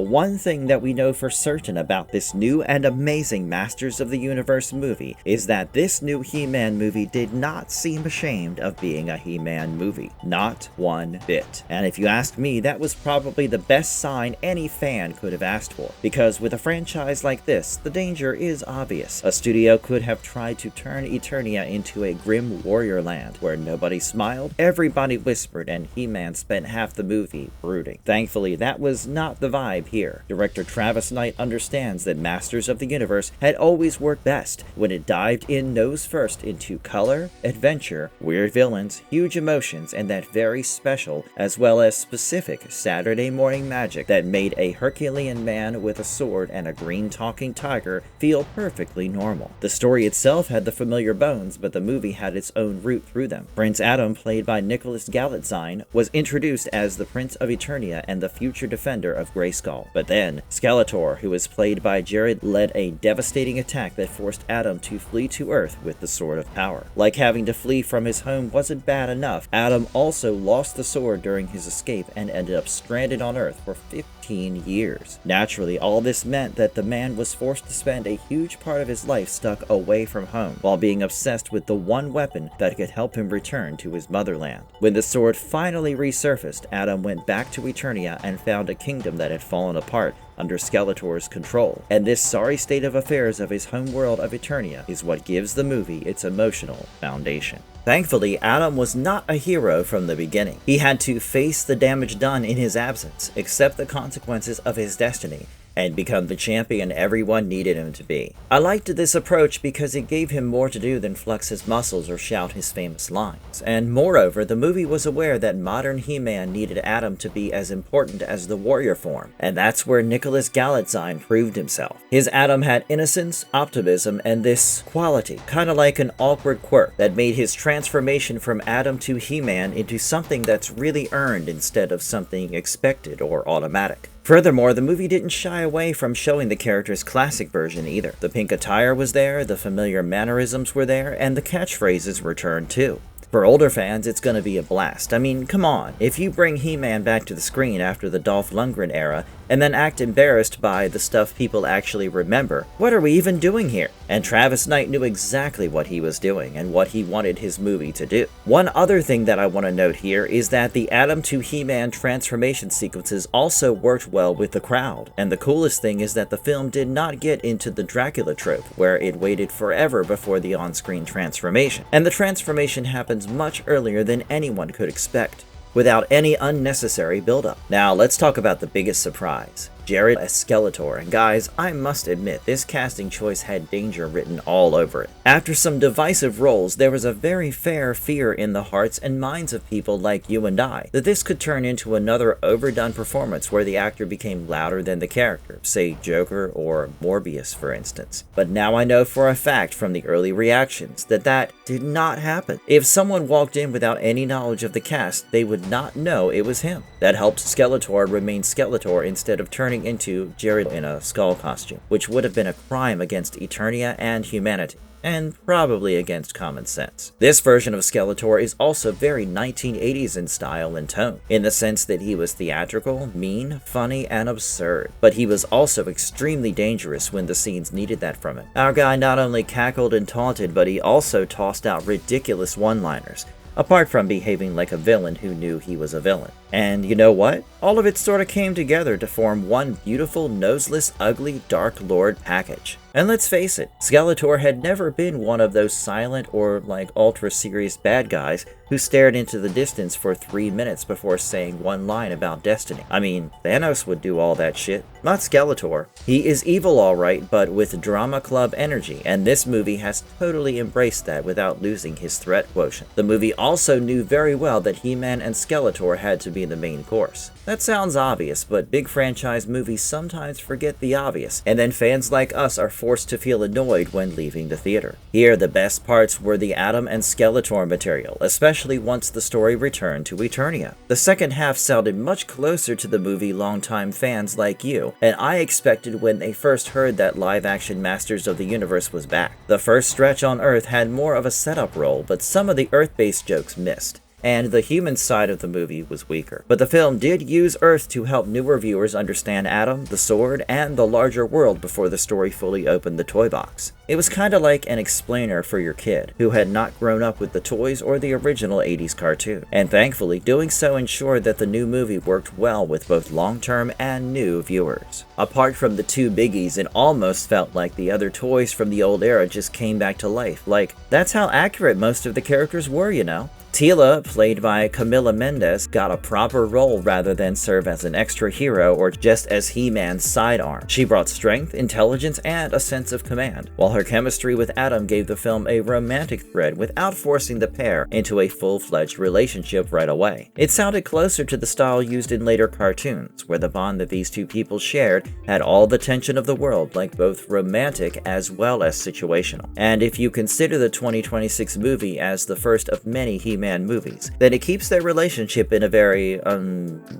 the one thing that we know for certain about this new and amazing Masters of the Universe movie is that this new He-Man movie did not seem ashamed of being a He-Man movie. Not one bit. And if you ask me, that was probably the best sign any fan could have asked for. Because with a franchise like this, the danger is obvious. A studio could have tried to turn Eternia into a grim warrior land where nobody smiled, everybody whispered, and He-Man spent half the movie brooding. Thankfully, that was not the vibe here. Director Travis Knight understands that Masters of the Universe had always worked best when it dived in nose first into color, adventure, weird villains, huge emotions, and that very special, as well as specific Saturday morning magic that made a Herculean man with a sword and a green talking tiger feel perfectly normal. The story itself had the familiar bones, but the movie had its own route through them. Prince Adam, played by Nicholas Galitzine, was introduced as the Prince of Eternia and the future defender of Grayskull. But then, Skeletor, who was played by Jared, led a devastating attack that forced Adam to flee to Earth with the Sword of Power. Like having to flee from his home wasn't bad enough, Adam also lost the sword during his escape and ended up stranded on Earth for 15 years. Naturally, all this meant that the man was forced to spend a huge part of his life stuck away from home, while being obsessed with the one weapon that could help him return to his motherland. When the sword finally resurfaced, Adam went back to Eternia and found a kingdom that had fallen apart under Skeletor's control. And this sorry state of affairs of his homeworld of Eternia is what gives the movie its emotional foundation. Thankfully, Adam was not a hero from the beginning. He had to face the damage done in his absence, accept the consequences of his destiny, and become the champion everyone needed him to be. I liked this approach because it gave him more to do than flex his muscles or shout his famous lines. And moreover, the movie was aware that modern He-Man needed Adam to be as important as the warrior form, and that's where Nicholas Galitzine proved himself. His Adam had innocence, optimism, and this quality, kind of like an awkward quirk, that made his transformation from Adam to He-Man into something that's really earned instead of something expected or automatic. Furthermore, the movie didn't shy away from showing the character's classic version either. The pink attire was there, the familiar mannerisms were there, and the catchphrases returned too. For older fans, it's gonna be a blast. I mean, come on, if you bring He-Man back to the screen after the Dolph Lundgren era, and then act embarrassed by the stuff people actually remember, what are we even doing here? And Travis Knight knew exactly what he was doing and what he wanted his movie to do. One other thing that I want to note here is that the Adam to He-Man transformation sequences also worked well with the crowd. And the coolest thing is that the film did not get into the Dracula trope, where it waited forever before the on-screen transformation. And the transformation happens much earlier than anyone could expect, without any unnecessary buildup. Now let's talk about the biggest surprise. Jared as Skeletor, and guys, I must admit, this casting choice had danger written all over it. After some divisive roles, there was a very fair fear in the hearts and minds of people like you and I, that this could turn into another overdone performance where the actor became louder than the character, say Joker or Morbius for instance. But now I know for a fact from the early reactions that that did not happen. If someone walked in without any knowledge of the cast, they would not know it was him. That helped Skeletor remain Skeletor instead of turning into Jared in a skull costume, which would have been a crime against Eternia and humanity, and probably against common sense. This version of Skeletor is also very 1980s in style and tone, in the sense that he was theatrical, mean, funny, and absurd. But he was also extremely dangerous when the scenes needed that from him. Our guy not only cackled and taunted, but he also tossed out ridiculous one-liners, apart from behaving like a villain who knew he was a villain. And you know what? All of it sort of came together to form one beautiful, noseless, ugly Dark Lord package. And let's face it, Skeletor had never been one of those silent or like ultra-serious bad guys who stared into the distance for 3 minutes before saying one line about destiny. I mean, Thanos would do all that shit. Not Skeletor. He is evil alright, but with drama club energy, and this movie has totally embraced that without losing his threat quotient. The movie also knew very well that He-Man and Skeletor had to be the main course. That sounds obvious, but big franchise movies sometimes forget the obvious, and then fans like us are forced to feel annoyed when leaving the theater. Here, the best parts were the Adam and Skeletor material, especially once the story returned to Eternia. The second half sounded much closer to the movie longtime fans like you, and I expected when they first heard that live-action Masters of the Universe was back. The first stretch on Earth had more of a setup role, but some of the Earth-based jokes missed. and the human side of the movie was weaker. But the film did use Earth to help newer viewers understand Adam, the sword, and the larger world before the story fully opened the toy box. It was kinda like an explainer for your kid, who had not grown up with the toys or the original 80s cartoon. And thankfully, doing so ensured that the new movie worked well with both long-term and new viewers. Apart from the two biggies, it almost felt like the other toys from the old era just came back to life. Like, that's how accurate most of the characters were, you know? Teela, played by Camila Mendes, got a proper role rather than serve as an extra hero or just as He-Man's sidearm. She brought strength, intelligence, and a sense of command, while her chemistry with Adam gave the film a romantic thread without forcing the pair into a full-fledged relationship right away. It sounded closer to the style used in later cartoons, where the bond that these two people shared had all the tension of the world, like both romantic as well as situational. And if you consider the 2026 movie as the first of many He-Man movies, then it keeps their relationship in a very,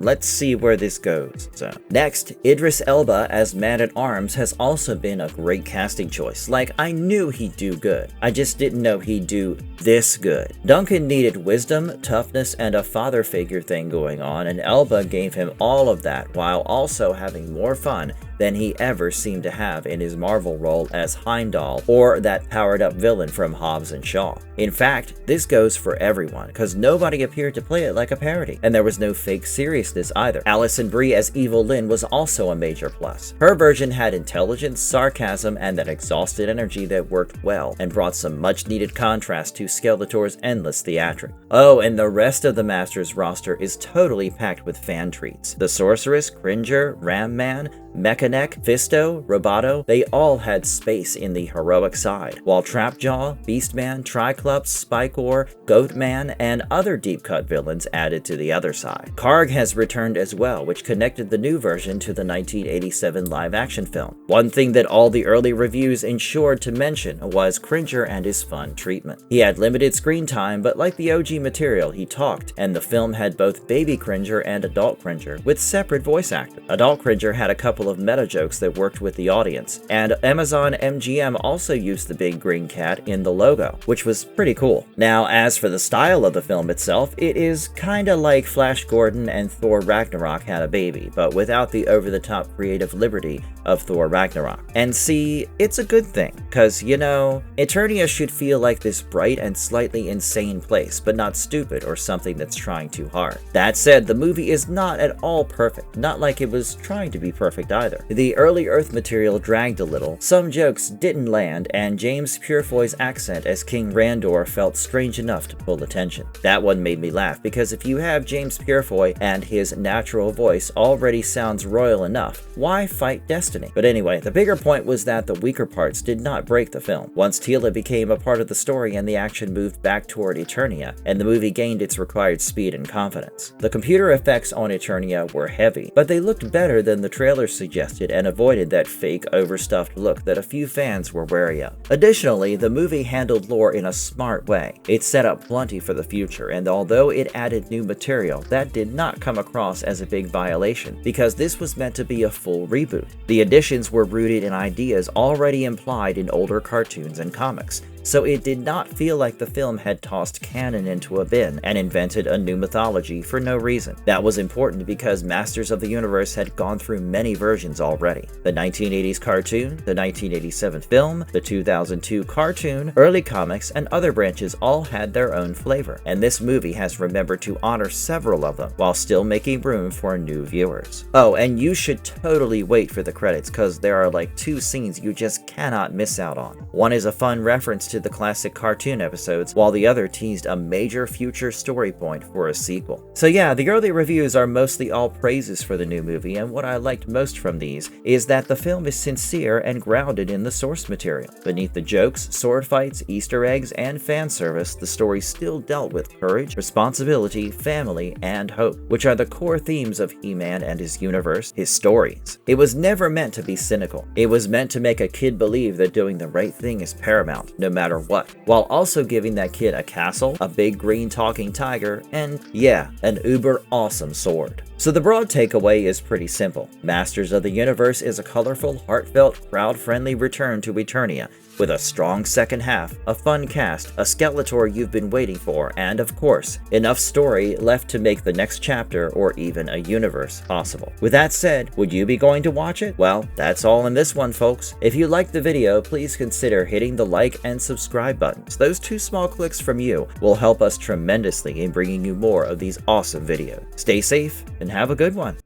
let's see where this goes zone. Next, Idris Elba as Man-at-Arms has also been a great casting choice. Like, I knew he'd do good, I just didn't know he'd do this good. Duncan needed wisdom, toughness, and a father figure thing going on, and Elba gave him all of that while also having more fun than he ever seemed to have in his Marvel role as Heimdall or that powered-up villain from Hobbs and Shaw. In fact, this goes for everyone, because nobody appeared to play it like a parody, and there was no fake seriousness either. Alison Brie as Evil Lynn was also a major plus. Her version had intelligence, sarcasm, and that exhausted energy that worked well, and brought some much-needed contrast to Skeletor's endless theatrics. Oh, and the rest of the Masters roster is totally packed with fan treats. The Sorceress, Cringer, Ram Man, Mechaneck, Fisto, Roboto, they all had space in the heroic side, while Trapjaw, Beastman, Triclops, Spikor, Goatman, and other deep-cut villains added to the other side. Karg has returned as well, which connected the new version to the 1987 live-action film. One thing that all the early reviews ensured to mention was Cringer and his fun treatment. He had limited screen time, but like the OG material, he talked, and the film had both baby Cringer and adult Cringer, with separate voice actors. Adult Cringer had a couple of meta jokes that worked with the audience, and Amazon MGM also used the big green cat in the logo, which was pretty cool. Now, as for the style of the film itself, it is kinda like Flash Gordon and Thor Ragnarok had a baby, but without the over-the-top creative liberty of Thor Ragnarok. And see, it's a good thing, cause you know, Eternia should feel like this bright and slightly insane place, but not stupid or something that's trying too hard. That said, the movie is not at all perfect, not like it was trying to be perfect either. The early Earth material dragged a little, some jokes didn't land, and James Purefoy's accent as King Randor felt strange enough to pull attention. That one made me laugh, because if you have James Purefoy and his natural voice already sounds royal enough, why fight destiny? But anyway, the bigger point was that the weaker parts did not break the film. Once Teela became a part of the story and the action moved back toward Eternia, and the movie gained its required speed and confidence. The computer effects on Eternia were heavy, but they looked better than the trailers suggested and avoided that fake, overstuffed look that a few fans were wary of. Additionally, the movie handled lore in a smart way. It set up plenty for the future, and although it added new material, that did not come across as a big violation, because this was meant to be a full reboot. The additions were rooted in ideas already implied in older cartoons and comics, so it did not feel like the film had tossed canon into a bin and invented a new mythology for no reason. That was important because Masters of the Universe had gone through many versions already. The 1980s cartoon, the 1987 film, the 2002 cartoon, early comics, and other branches all had their own flavor, and this movie has remembered to honor several of them while still making room for new viewers. Oh, and you should totally wait for the credits, cause there are like 2 scenes you just cannot miss out on. One is a fun reference to the classic cartoon episodes, while the other teased a major future story point for a sequel. So yeah, the early reviews are mostly all praises for the new movie, and what I liked most from these is that the film is sincere and grounded in the source material. Beneath the jokes, sword fights, Easter eggs, and fan service, the story still dealt with courage, responsibility, family, and hope, which are the core themes of He-Man and his universe, his stories. It was never meant to be cynical. It was meant to make a kid believe that doing the right thing is paramount, no matter what, while also giving that kid a castle, a big green talking tiger, and yeah, an uber awesome sword. So the broad takeaway is pretty simple. Masters of the Universe is a colorful, heartfelt, crowd-friendly return to Eternia, with a strong second half, a fun cast, a Skeletor you've been waiting for, and of course, enough story left to make the next chapter or even a universe possible. With that said, would you be going to watch it? Well, that's all in this one, folks. If you liked the video, please consider hitting the like and subscribe buttons. Those 2 small clicks from you will help us tremendously in bringing you more of these awesome videos. Stay safe and have a good one.